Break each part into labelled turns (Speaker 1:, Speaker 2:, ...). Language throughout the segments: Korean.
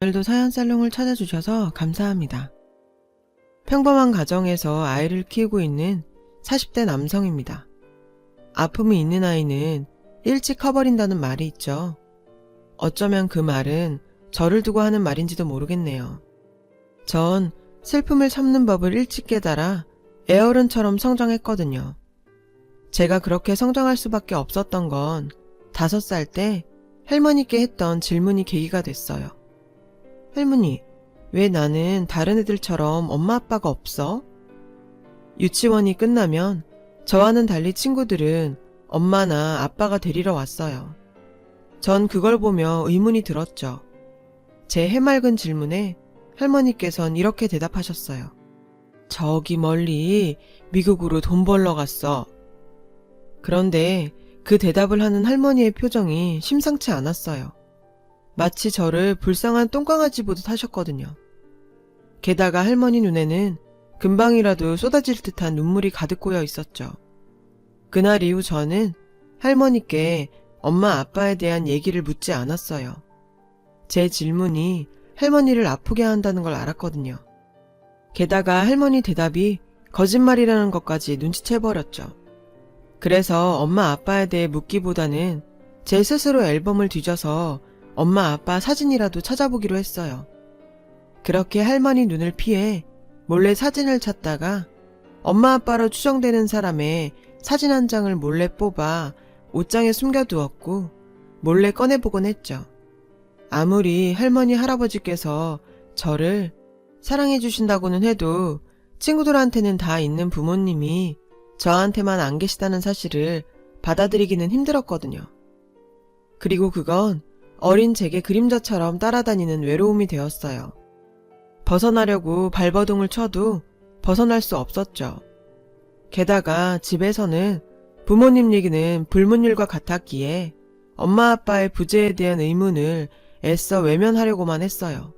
Speaker 1: 오늘도 사연살롱을 찾아주셔서 감사합니다. 평범한 가정에서 아이를 키우고 있는 40대 남성입니다. 아픔이 있는 아이는 일찍 커버린다는 말이 있죠. 어쩌면 그 말은 저를 두고 하는 말인지도 모르겠네요. 전 슬픔을 참는 법을 일찍 깨달아 애어른처럼 성장했거든요. 제가 그렇게 성장할 수밖에 없었던 건 5살 때 할머니께 했던 질문이 계기가 됐어요. 할머니, 왜 나는 다른 애들처럼 엄마 아빠가 없어? 유치원이 끝나면 저와는 달리 친구들은 엄마나 아빠가 데리러 왔어요. 전 그걸 보며 의문이 들었죠. 제 해맑은 질문에 할머니께선 이렇게 대답하셨어요. 저기 멀리 미국으로 돈 벌러 갔어. 그런데 그 대답을 하는 할머니의 표정이 심상치 않았어요. 마치 저를 불쌍한 똥강아지 보듯 하셨거든요. 게다가 할머니 눈에는 금방이라도 쏟아질 듯한 눈물이 가득 고여 있었죠. 그날 이후 저는 할머니께 엄마 아빠에 대한 얘기를 묻지 않았어요. 제 질문이 할머니를 아프게 한다는 걸 알았거든요. 게다가 할머니 대답이 거짓말이라는 것까지 눈치채버렸죠. 그래서 엄마 아빠에 대해 묻기보다는 제 스스로 앨범을 뒤져서 엄마 아빠 사진이라도 찾아보기로 했어요. 그렇게 할머니 눈을 피해 몰래 사진을 찾다가 엄마 아빠로 추정되는 사람의 사진 한 장을 몰래 뽑아 옷장에 숨겨두었고 몰래 꺼내보곤 했죠. 아무리 할머니 할아버지께서 저를 사랑해 주신다고는 해도 친구들한테는 다 있는 부모님이 저한테만 안 계시다는 사실을 받아들이기는 힘들었거든요. 그리고 그건 어린 제게 그림자처럼 따라다니는 외로움이 되었어요. 벗어나려고 발버둥을 쳐도 벗어날 수 없었죠. 게다가 집에서는 부모님 얘기는 불문율과 같았기에 엄마 아빠의 부재에 대한 의문을 애써 외면하려고만 했어요.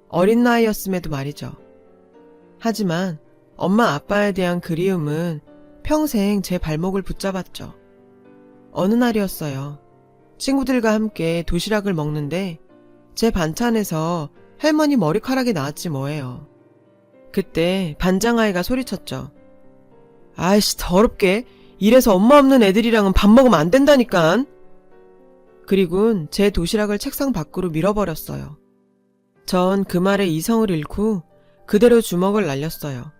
Speaker 1: 어린 나이였음에도 말이죠. 하지만 엄마 아빠에 대한 그리움은 평생 제 발목을 붙잡았죠. 어느 날이었어요. 친구들과 함께 도시락을 먹는데 제 반찬에서 할머니 머리카락이 나왔지 뭐예요. 그때 반장아이가 소리쳤죠. 아이씨 더럽게 이래서 엄마 없는 애들이랑은 밥 먹으면 안 된다니깐. 그리곤 제 도시락을 책상 밖으로 밀어버렸어요. 전 그 말에 이성을 잃고 그대로 주먹을 날렸어요.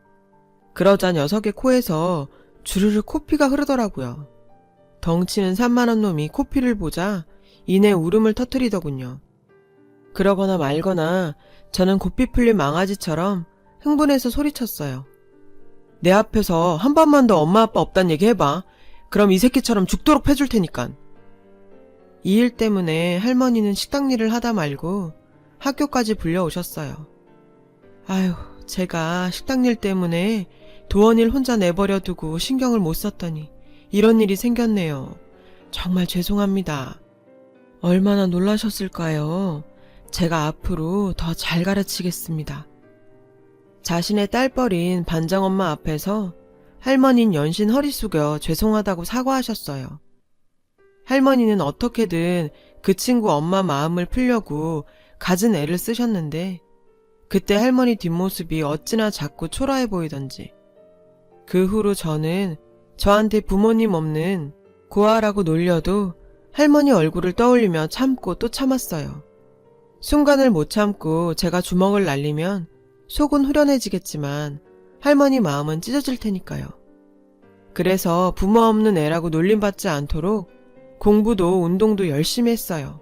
Speaker 1: 그러자 녀석의 코에서 주르르 코피가 흐르더라고요. 덩치는 산만한 놈이 코피를 보자 이내 울음을 터뜨리더군요. 그러거나 말거나 저는 고삐 풀린 망아지처럼 흥분해서 소리쳤어요. 내 앞에서 한 번만 더 엄마 아빠 없단 얘기 해봐. 그럼 이 새끼처럼 죽도록 패줄 테니깐. 이 일 때문에 할머니는 식당 일을 하다 말고 학교까지 불려오셨어요. 아휴, 제가 식당 일 때문에 도원일 혼자 내버려 두고 신경을 못 썼더니 이런 일이 생겼네요. 정말 죄송합니다. 얼마나 놀라셨을까요? 제가 앞으로 더 잘 가르치겠습니다. 자신의 딸뻘인 반장엄마 앞에서 할머니는 연신 허리 숙여 죄송하다고 사과하셨어요. 할머니는 어떻게든 그 친구 엄마 마음을 풀려고 갖은 애를 쓰셨는데 그때 할머니 뒷모습이 어찌나 작고 초라해 보이던지 그 후로 저는 저한테 부모님 없는 고아라고 놀려도 할머니 얼굴을 떠올리며 참고 또 참았어요. 순간을 못 참고 제가 주먹을 날리면 속은 후련해지겠지만 할머니 마음은 찢어질 테니까요. 그래서 부모 없는 애라고 놀림받지 않도록 공부도 운동도 열심히 했어요.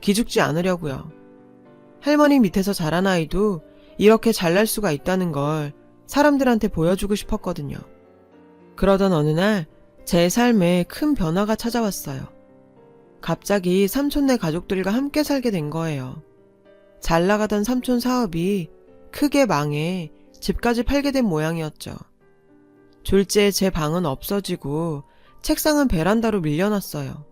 Speaker 1: 기죽지 않으려고요. 할머니 밑에서 자란 아이도 이렇게 잘날 수가 있다는 걸 사람들한테 보여주고 싶었거든요. 그러던 어느 날 제 삶에 큰 변화가 찾아왔어요. 갑자기 삼촌네 가족들과 함께 살게 된 거예요. 잘 나가던 삼촌 사업이 크게 망해 집까지 팔게 된 모양이었죠. 졸지에 제 방은 없어지고 책상은 베란다로 밀려났어요.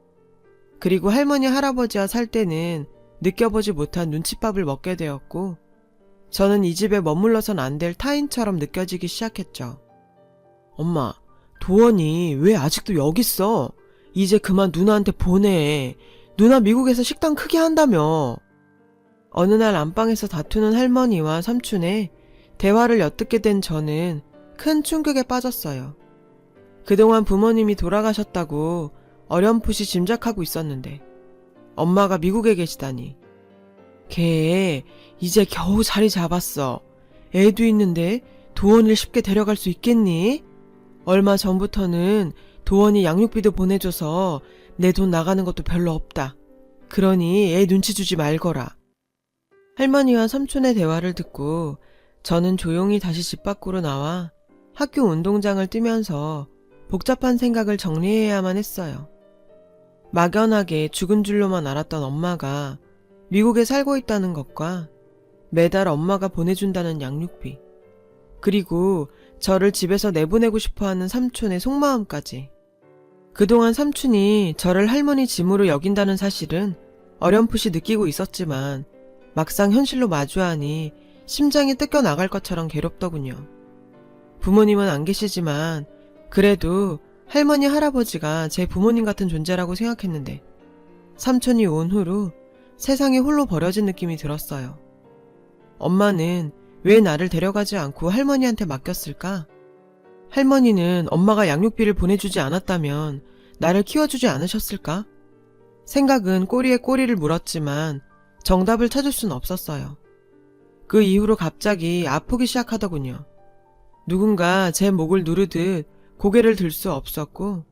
Speaker 1: 그리고 할머니 할아버지와 살 때는 느껴보지 못한 눈칫밥을 먹게 되었고 저는 이 집에 머물러선 안 될 타인처럼 느껴지기 시작했죠. 엄마, 도원이 왜 아직도 여기 있어? 이제 그만 누나한테 보내. 누나 미국에서 식당 크게 한다며. 어느 날 안방에서 다투는 할머니와 삼촌의 대화를 엿듣게 된 저는 큰 충격에 빠졌어요. 그동안 부모님이 돌아가셨다고 어렴풋이 짐작하고 있었는데 엄마가 미국에 계시다니. 걔 이제 겨우 자리 잡았어. 애도 있는데 도원이를 쉽게 데려갈 수 있겠니? 얼마 전부터는 도원이 양육비도 보내줘서 내 돈 나가는 것도 별로 없다. 그러니 애 눈치 주지 말거라. 할머니와 삼촌의 대화를 듣고 저는 조용히 다시 집 밖으로 나와 학교 운동장을 뛰면서 복잡한 생각을 정리해야만 했어요. 막연하게 죽은 줄로만 알았던 엄마가 미국에 살고 있다는 것과 매달 엄마가 보내준다는 양육비, 그리고 저를 집에서 내보내고 싶어하는 삼촌의 속마음까지. 그동안 삼촌이 저를 할머니 짐으로 여긴다는 사실은 어렴풋이 느끼고 있었지만 막상 현실로 마주하니 심장이 뜯겨 나갈 것처럼 괴롭더군요. 부모님은 안 계시지만 그래도 할머니, 할아버지가 제 부모님 같은 존재라고 생각했는데 삼촌이 온 후로 세상에 홀로 버려진 느낌이 들었어요. 엄마는 왜 나를 데려가지 않고 할머니한테 맡겼을까? 할머니는 엄마가 양육비를 보내주지 않았다면 나를 키워주지 않으셨을까? 생각은 꼬리에 꼬리를 물었지만 정답을 찾을 순 없었어요. 그 이후로 갑자기 아프기 시작하더군요. 누군가 제 목을 누르듯 고개를 들 수 없었고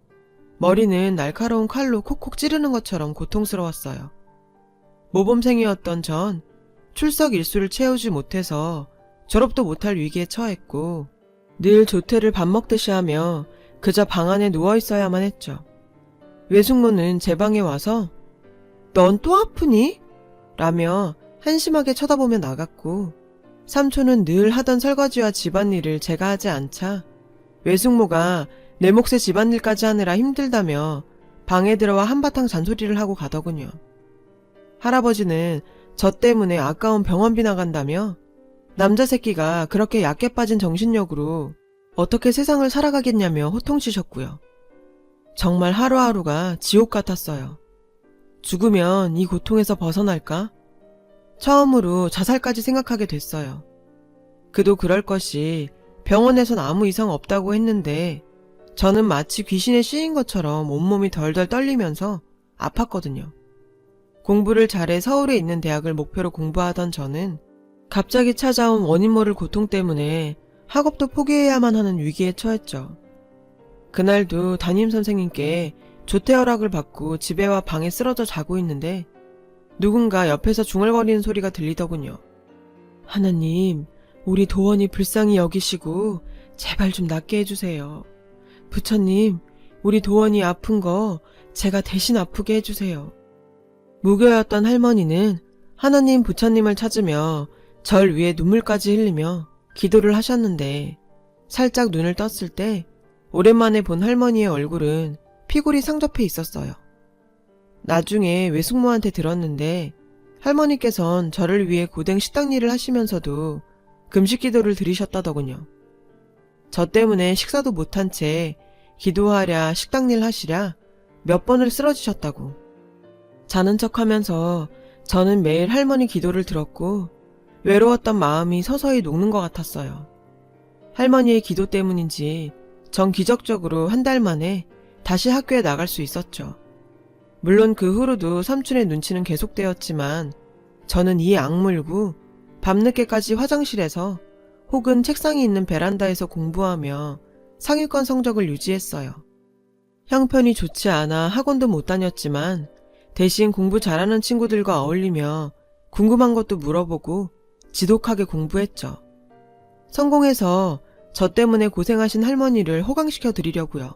Speaker 1: 머리는 날카로운 칼로 콕콕 찌르는 것처럼 고통스러웠어요. 모범생이었던 전 출석 일수를 채우지 못해서 졸업도 못할 위기에 처했고 늘 조퇴를 밥 먹듯이 하며 그저 방 안에 누워있어야만 했죠. 외숙모는 제 방에 와서 "넌 또 아프니?" 라며 한심하게 쳐다보며 나갔고 삼촌은 늘 하던 설거지와 집안일을 제가 하지 않자 외숙모가 내 몫의 집안일까지 하느라 힘들다며 방에 들어와 한바탕 잔소리를 하고 가더군요. 할아버지는 저 때문에 아까운 병원비 나간다며 남자 새끼가 그렇게 약해 빠진 정신력으로 어떻게 세상을 살아가겠냐며 호통치셨고요. 정말 하루하루가 지옥 같았어요. 죽으면 이 고통에서 벗어날까? 처음으로 자살까지 생각하게 됐어요. 그도 그럴 것이 병원에선 아무 이상 없다고 했는데 저는 마치 귀신에 씌인 것처럼 온몸이 덜덜 떨리면서 아팠거든요. 공부를 잘해 서울에 있는 대학을 목표로 공부하던 저는 갑자기 찾아온 원인 모를 고통 때문에 학업도 포기해야만 하는 위기에 처했죠. 그날도 담임선생님께 조퇴 허락을 받고 집에 와 방에 쓰러져 자고 있는데 누군가 옆에서 중얼거리는 소리가 들리더군요. "하나님, 우리 도원이 불쌍히 여기시고 제발 좀 낫게 해주세요. 부처님, 우리 도원이 아픈 거 제가 대신 아프게 해주세요." 무교였던 할머니는 하나님, 부처님을 찾으며 절 위에 눈물까지 흘리며 기도를 하셨는데 살짝 눈을 떴을 때 오랜만에 본 할머니의 얼굴은 피골이 상접해 있었어요. 나중에 외숙모한테 들었는데 할머니께선 저를 위해 고된 식당 일을 하시면서도 금식 기도를 드리셨다더군요. 저 때문에 식사도 못한 채 기도하랴 식당 일 하시랴 몇 번을 쓰러지셨다고. 자는 척하면서 저는 매일 할머니 기도를 들었고 외로웠던 마음이 서서히 녹는 것 같았어요. 할머니의 기도 때문인지 전 기적적으로 한 달 만에 다시 학교에 나갈 수 있었죠. 물론 그 후로도 삼촌의 눈치는 계속되었지만 저는 이 악물고 밤늦게까지 화장실에서 혹은 책상이 있는 베란다에서 공부하며 상위권 성적을 유지했어요. 형편이 좋지 않아 학원도 못 다녔지만 대신 공부 잘하는 친구들과 어울리며 궁금한 것도 물어보고 지독하게 공부했죠. 성공해서 저 때문에 고생하신 할머니를 호강시켜 드리려고요.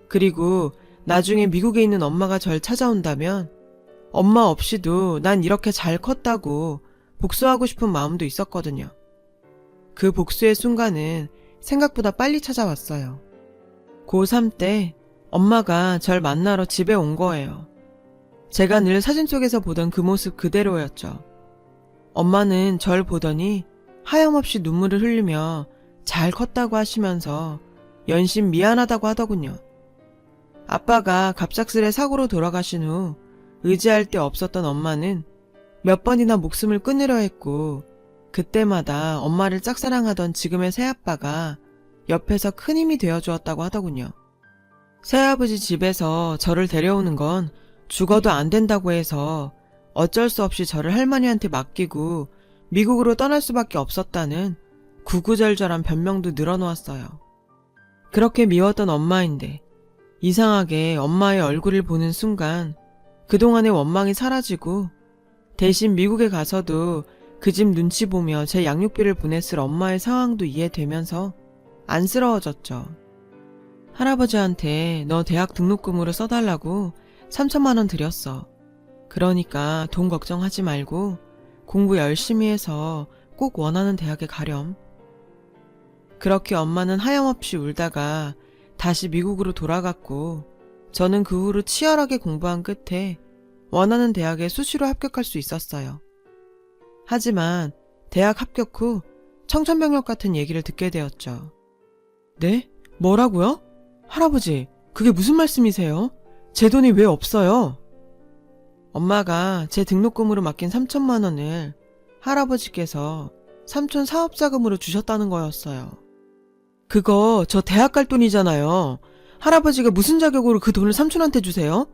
Speaker 1: 그리고 나중에 미국에 있는 엄마가 절 찾아온다면 엄마 없이도 난 이렇게 잘 컸다고 복수하고 싶은 마음도 있었거든요. 그 복수의 순간은 생각보다 빨리 찾아왔어요. 고3 때 엄마가 절 만나러 집에 온 거예요. 제가 늘 사진 속에서 보던 그 모습 그대로였죠. 엄마는 절 보더니 하염없이 눈물을 흘리며 잘 컸다고 하시면서 연신 미안하다고 하더군요. 아빠가 갑작스레 사고로 돌아가신 후 의지할 데 없었던 엄마는 몇 번이나 목숨을 끊으려 했고 그때마다 엄마를 짝사랑하던 지금의 새아빠가 옆에서 큰 힘이 되어주었다고 하더군요. 새아버지 집에서 저를 데려오는 건 죽어도 안 된다고 해서 어쩔 수 없이 저를 할머니한테 맡기고 미국으로 떠날 수밖에 없었다는 구구절절한 변명도 늘어놓았어요. 그렇게 미웠던 엄마인데 이상하게 엄마의 얼굴을 보는 순간 그동안의 원망이 사라지고 대신 미국에 가서도 그 집 눈치 보며 제 양육비를 보냈을 엄마의 상황도 이해되면서 안쓰러워졌죠. 할아버지한테 너 대학 등록금으로 써달라고 3천만 원 드렸어. 그러니까 돈 걱정하지 말고 공부 열심히 해서 꼭 원하는 대학에 가렴. 그렇게 엄마는 하염없이 울다가 다시 미국으로 돌아갔고 저는 그 후로 치열하게 공부한 끝에 원하는 대학에 수시로 합격할 수 있었어요. 하지만 대학 합격 후 청천벽력 같은 얘기를 듣게 되었죠. 네? 뭐라고요? 할아버지, 그게 무슨 말씀이세요? 제 돈이 왜 없어요? 엄마가 제 등록금으로 맡긴 3천만 원을 할아버지께서 삼촌 사업자금으로 주셨다는 거였어요. 그거 저 대학 갈 돈이잖아요. 할아버지가 무슨 자격으로 그 돈을 삼촌한테 주세요?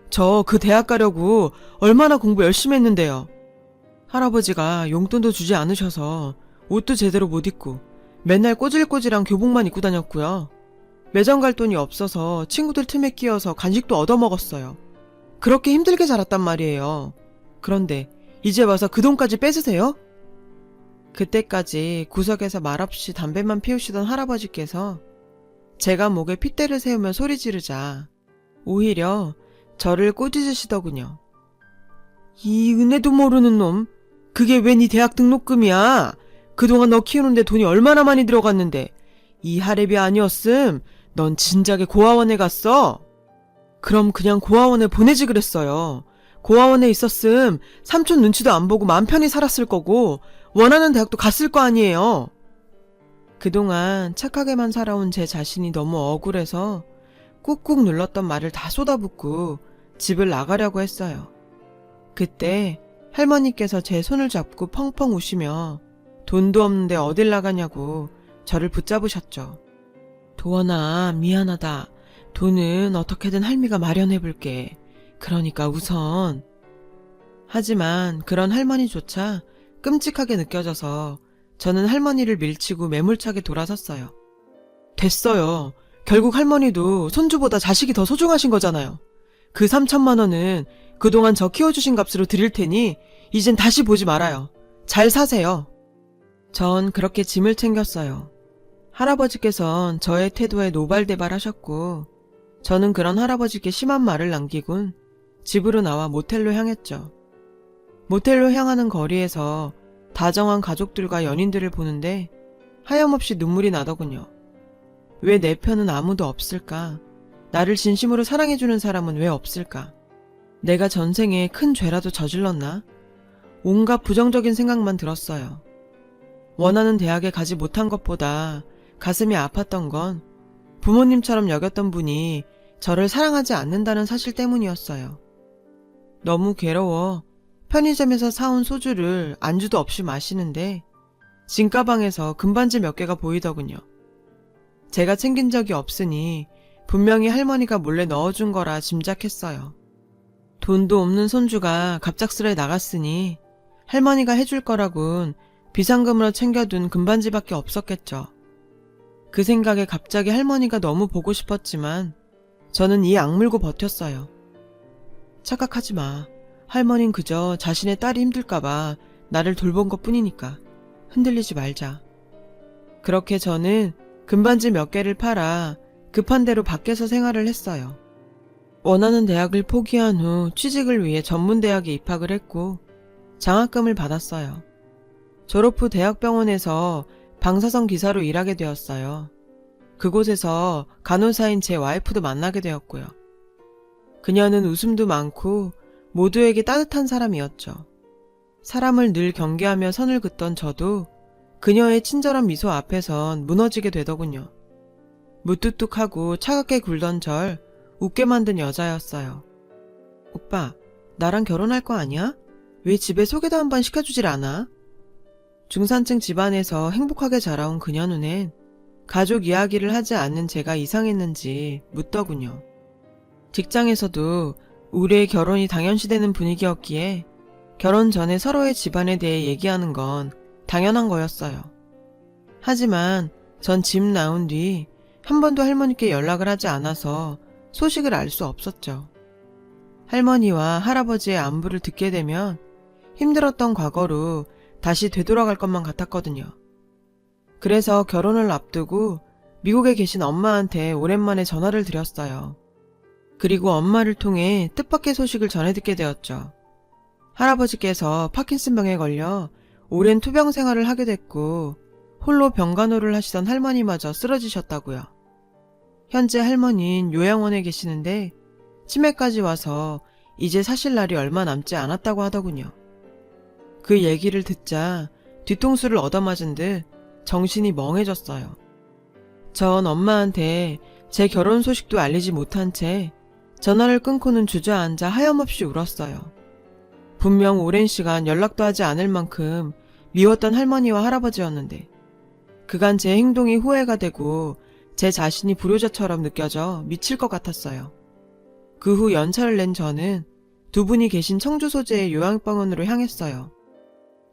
Speaker 1: 저 그 대학 가려고 얼마나 공부 열심히 했는데요. 할아버지가 용돈도 주지 않으셔서 옷도 제대로 못 입고 맨날 꼬질꼬질한 교복만 입고 다녔고요. 매점 갈 돈이 없어서 친구들 틈에 끼어서 간식도 얻어먹었어요. 그렇게 힘들게 자랐단 말이에요. 그런데 이제 와서 그 돈까지 뺏으세요? 그때까지 구석에서 말없이 담배만 피우시던 할아버지께서 제가 목에 핏대를 세우며 소리 지르자 오히려 저를 꼬집으시더군요. 이 은혜도 모르는 놈, 그게 왜 네 대학 등록금이야? 그동안 너 키우는데 돈이 얼마나 많이 들어갔는데 이 할애비 아니었음 넌 진작에 고아원에 갔어? 그럼 그냥 고아원에 보내지 그랬어요. 고아원에 있었음 삼촌 눈치도 안 보고 맘 편히 살았을 거고 원하는 대학도 갔을 거 아니에요. 그동안 착하게만 살아온 제 자신이 너무 억울해서 꾹꾹 눌렀던 말을 다 쏟아붓고 집을 나가려고 했어요. 그때 할머니께서 제 손을 잡고 펑펑 우시며 돈도 없는데 어딜 나가냐고 저를 붙잡으셨죠. 도원아, 미안하다. 돈은 어떻게든 할미가 마련해볼게. 그러니까 우선. 하지만 그런 할머니조차 끔찍하게 느껴져서 저는 할머니를 밀치고 매몰차게 돌아섰어요. 됐어요. 결국 할머니도 손주보다 자식이 더 소중하신 거잖아요. 그 3천만 원은 그동안 저 키워주신 값으로 드릴 테니 이젠 다시 보지 말아요. 잘 사세요. 전 그렇게 짐을 챙겼어요. 할아버지께선 저의 태도에 노발대발하셨고 저는 그런 할아버지께 심한 말을 남기곤 집으로 나와 모텔로 향했죠. 모텔로 향하는 거리에서 다정한 가족들과 연인들을 보는데 하염없이 눈물이 나더군요. 왜 내 편은 아무도 없을까? 나를 진심으로 사랑해주는 사람은 왜 없을까? 내가 전생에 큰 죄라도 저질렀나? 온갖 부정적인 생각만 들었어요. 원하는 대학에 가지 못한 것보다 가슴이 아팠던 건 부모님처럼 여겼던 분이 저를 사랑하지 않는다는 사실 때문이었어요. 너무 괴로워 편의점에서 사온 소주를 안주도 없이 마시는데 짐가방에서 금반지 몇 개가 보이더군요. 제가 챙긴 적이 없으니 분명히 할머니가 몰래 넣어준 거라 짐작했어요. 돈도 없는 손주가 갑작스레 나갔으니 할머니가 해줄 거라곤 비상금으로 챙겨둔 금반지밖에 없었겠죠. 그 생각에 갑자기 할머니가 너무 보고 싶었지만 저는 이 악물고 버텼어요. 착각하지 마. 할머니는 그저 자신의 딸이 힘들까봐 나를 돌본 것뿐이니까 흔들리지 말자. 그렇게 저는 금반지 몇 개를 팔아 급한 대로 밖에서 생활을 했어요. 원하는 대학을 포기한 후 취직을 위해 전문대학에 입학을 했고 장학금을 받았어요. 졸업 후 대학병원에서 방사선 기사로 일하게 되었어요. 그곳에서 간호사인 제 와이프도 만나게 되었고요. 그녀는 웃음도 많고 모두에게 따뜻한 사람이었죠. 사람을 늘 경계하며 선을 긋던 저도 그녀의 친절한 미소 앞에선 무너지게 되더군요. 무뚝뚝하고 차갑게 굴던 절 웃게 만든 여자였어요. 오빠, 나랑 결혼할 거 아니야? 왜 집에 소개도 한번 시켜주질 않아? 중산층 집안에서 행복하게 자라온 그녀 눈엔 가족 이야기를 하지 않는 제가 이상했는지 묻더군요. 직장에서도 우리의 결혼이 당연시되는 분위기였기에 결혼 전에 서로의 집안에 대해 얘기하는 건 당연한 거였어요. 하지만 전 집 나온 뒤 한 번도 할머니께 연락을 하지 않아서 소식을 알 수 없었죠. 할머니와 할아버지의 안부를 듣게 되면 힘들었던 과거로 다시 되돌아갈 것만 같았거든요. 그래서 결혼을 앞두고 미국에 계신 엄마한테 오랜만에 전화를 드렸어요. 그리고 엄마를 통해 뜻밖의 소식을 전해 듣게 되었죠. 할아버지께서 파킨슨병에 걸려 오랜 투병 생활을 하게 됐고 홀로 병간호를 하시던 할머니마저 쓰러지셨다고요. 현재 할머니는 요양원에 계시는데 치매까지 와서 이제 사실 날이 얼마 남지 않았다고 하더군요. 그 얘기를 듣자 뒤통수를 얻어맞은 듯 정신이 멍해졌어요. 전 엄마한테 제 결혼 소식도 알리지 못한 채 전화를 끊고는 주저앉아 하염없이 울었어요. 분명 오랜 시간 연락도 하지 않을 만큼 미웠던 할머니와 할아버지였는데 그간 제 행동이 후회가 되고 제 자신이 불효자처럼 느껴져 미칠 것 같았어요. 그 후 연차를 낸 저는 두 분이 계신 청주 소재의 요양병원으로 향했어요.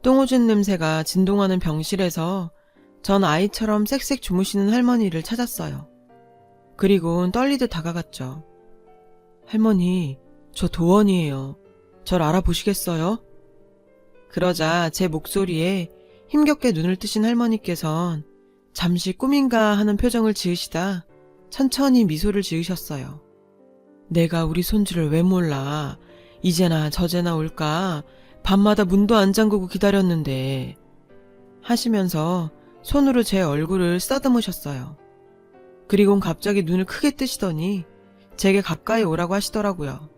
Speaker 1: 똥오줌 냄새가 진동하는 병실에서 전 아이처럼 쌕쌕 주무시는 할머니를 찾았어요. 그리곤 떨리듯 다가갔죠. 할머니, 저 도원이에요. 절 알아보시겠어요? 그러자 제 목소리에 힘겹게 눈을 뜨신 할머니께선 잠시 꿈인가 하는 표정을 지으시다 천천히 미소를 지으셨어요. 내가 우리 손주를 왜 몰라. 이제나 저제나 올까. 밤마다 문도 안 잠그고 기다렸는데. 하시면서 손으로 제 얼굴을 쓰다듬으셨어요. 그리곤 갑자기 눈을 크게 뜨시더니 제게 가까이 오라고 하시더라고요.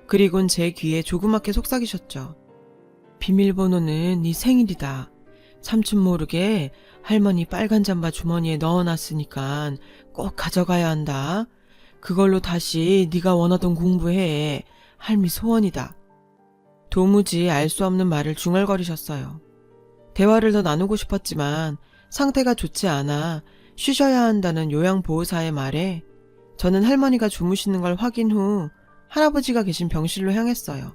Speaker 1: 그리곤 제 귀에 조그맣게 속삭이셨죠. 비밀번호는 네 생일이다. 삼촌 모르게 할머니 빨간 잠바 주머니에 넣어놨으니까 꼭 가져가야 한다. 그걸로 다시 네가 원하던 공부해. 할미 소원이다. 도무지 알 수 없는 말을 중얼거리셨어요. 대화를 더 나누고 싶었지만 상태가 좋지 않아 쉬셔야 한다는 요양보호사의 말에 저는 할머니가 주무시는 걸 확인 후 할아버지가 계신 병실로 향했어요.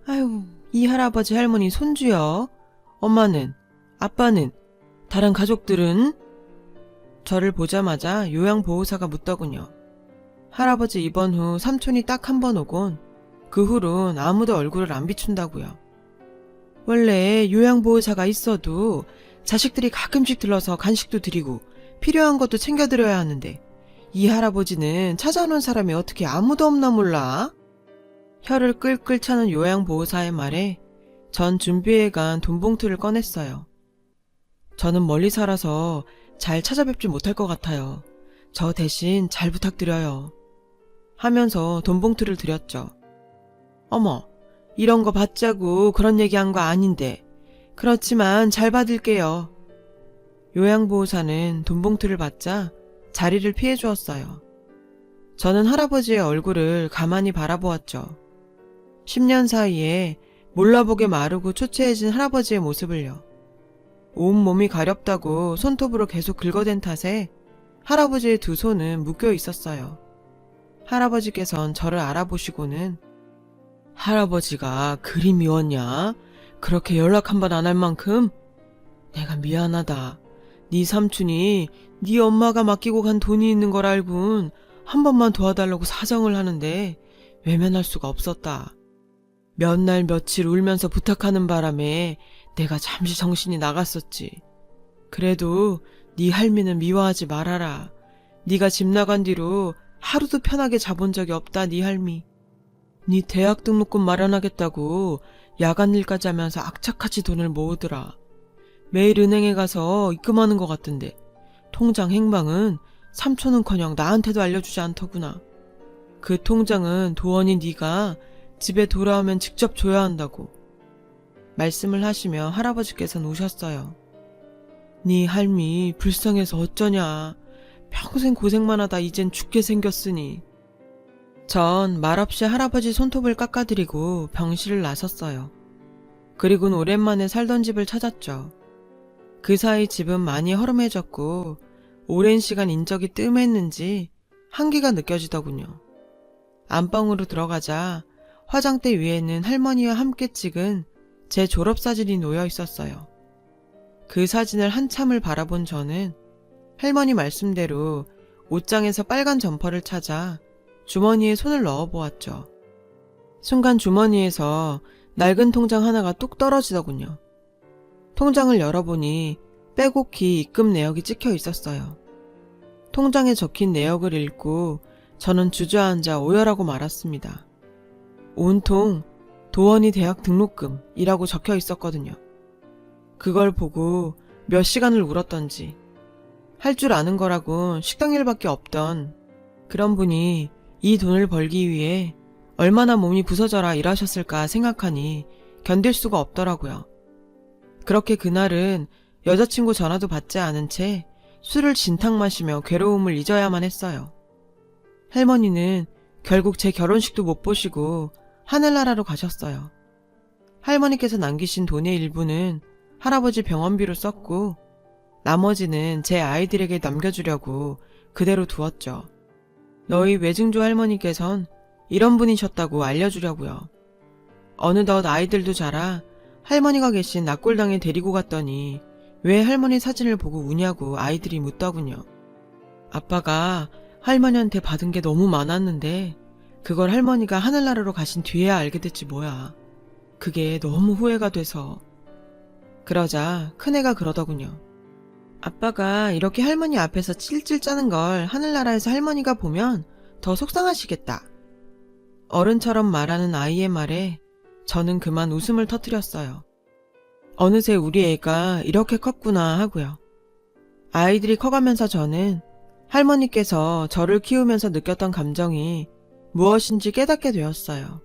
Speaker 1: 아유, 이 할아버지 할머니 손주요. 엄마는? 아빠는? 다른 가족들은? 저를 보자마자 요양보호사가 묻더군요. 할아버지 입원 후 삼촌이 딱 한 번 오곤 그 후론 아무도 얼굴을 안 비춘다고요. 원래 요양보호사가 있어도 자식들이 가끔씩 들러서 간식도 드리고 필요한 것도 챙겨드려야 하는데 이 할아버지는 찾아오는 사람이 어떻게 아무도 없나 몰라? 혀를 끌끌 차는 요양보호사의 말에 전 준비해간 돈봉투를 꺼냈어요. 저는 멀리 살아서 잘 찾아뵙지 못할 것 같아요. 저 대신 잘 부탁드려요. 하면서 돈봉투를 드렸죠. 어머, 이런 거 받자고 그런 얘기한 거 아닌데. 그렇지만 잘 받을게요. 요양보호사는 돈봉투를 받자 자리를 피해 주었어요. 저는 할아버지의 얼굴을 가만히 바라보았죠. 10년 사이에 몰라보게 마르고 초췌해진 할아버지의 모습을요. 온몸이 가렵다고 손톱으로 계속 긁어댄 탓에 할아버지의 두 손은 묶여 있었어요. 할아버지께선 저를 알아보시고는 할아버지가 그리 미웠냐? 그렇게 연락 한 번 안 할 만큼? 내가 미안하다. 네 삼촌이 네 엄마가 맡기고 간 돈이 있는 걸 알고는 한 번만 도와달라고 사정을 하는데 외면할 수가 없었다. 몇 날 며칠 울면서 부탁하는 바람에 내가 잠시 정신이 나갔었지. 그래도 네 할미는 미워하지 말아라. 네가 집 나간 뒤로 하루도 편하게 자본 적이 없다. 네 할미. 네 대학 등록금 마련하겠다고 야간 일까지 하면서 악착같이 돈을 모으더라. 매일 은행에 가서 입금하는 것 같던데 통장 행방은 삼촌은커녕 나한테도 알려주지 않더구나. 그 통장은 도원이 네가 집에 돌아오면 직접 줘야 한다고. 말씀을 하시며 할아버지께서는 우셨어요. 네 할미 불쌍해서 어쩌냐. 평생 고생만 하다 이젠 죽게 생겼으니. 전 말없이 할아버지 손톱을 깎아드리고 병실을 나섰어요. 그리곤 오랜만에 살던 집을 찾았죠. 그 사이 집은 많이 허름해졌고 오랜 시간 인적이 뜸했는지 한기가 느껴지더군요. 안방으로 들어가자 화장대 위에는 할머니와 함께 찍은 제 졸업사진이 놓여 있었어요. 그 사진을 한참을 바라본 저는 할머니 말씀대로 옷장에서 빨간 점퍼를 찾아 주머니에 손을 넣어 보았죠. 순간 주머니에서 낡은 통장 하나가 뚝 떨어지더군요. 통장을 열어보니 빼곡히 입금 내역이 찍혀 있었어요. 통장에 적힌 내역을 읽고 저는 주저앉아 오열하고 말았습니다. 온통 도원이 대학 등록금이라고 적혀 있었거든요. 그걸 보고 몇 시간을 울었던지, 할 줄 아는 거라곤 식당 일밖에 없던 그런 분이 이 돈을 벌기 위해 얼마나 몸이 부서져라 일하셨을까 생각하니 견딜 수가 없더라고요. 그렇게 그날은 여자친구 전화도 받지 않은 채 술을 진탕 마시며 괴로움을 잊어야만 했어요. 할머니는 결국 제 결혼식도 못 보시고 하늘나라로 가셨어요. 할머니께서 남기신 돈의 일부는 할아버지 병원비로 썼고 나머지는 제 아이들에게 남겨주려고 그대로 두었죠. 너희 외증조 할머니께선 이런 분이셨다고 알려주려고요. 어느덧 아이들도 자라 할머니가 계신 낙골당에 데리고 갔더니 왜 할머니 사진을 보고 우냐고 아이들이 묻더군요. 아빠가 할머니한테 받은 게 너무 많았는데 그걸 할머니가 하늘나라로 가신 뒤에야 알게 됐지 뭐야. 그게 너무 후회가 돼서. 그러자 큰애가 그러더군요. 아빠가 이렇게 할머니 앞에서 찔찔 짜는 걸 하늘나라에서 할머니가 보면 더 속상하시겠다. 어른처럼 말하는 아이의 말에 저는 그만 웃음을 터뜨렸어요. 어느새 우리 애가 이렇게 컸구나 하고요. 아이들이 커가면서 저는 할머니께서 저를 키우면서 느꼈던 감정이 무엇인지 깨닫게 되었어요.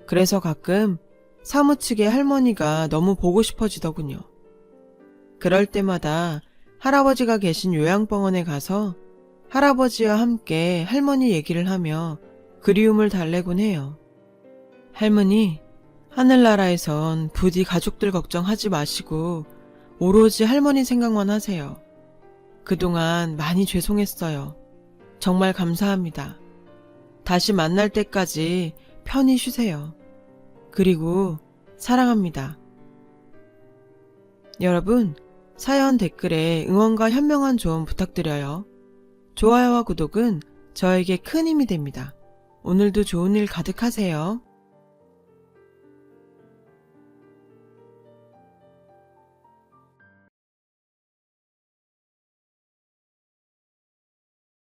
Speaker 1: 그래서 가끔 사무치게 할머니가 너무 보고 싶어지더군요. 그럴 때마다 할아버지가 계신 요양병원에 가서 할아버지와 함께 할머니 얘기를 하며 그리움을 달래곤 해요. 할머니, 하늘나라에선 부디 가족들 걱정하지 마시고 오로지 할머니 생각만 하세요. 그동안 많이 죄송했어요. 정말 감사합니다. 다시 만날 때까지 편히 쉬세요. 그리고 사랑합니다. 여러분, 사연 댓글에 응원과 현명한 조언 부탁드려요. 좋아요와 구독은 저에게 큰 힘이 됩니다. 오늘도 좋은 일 가득하세요.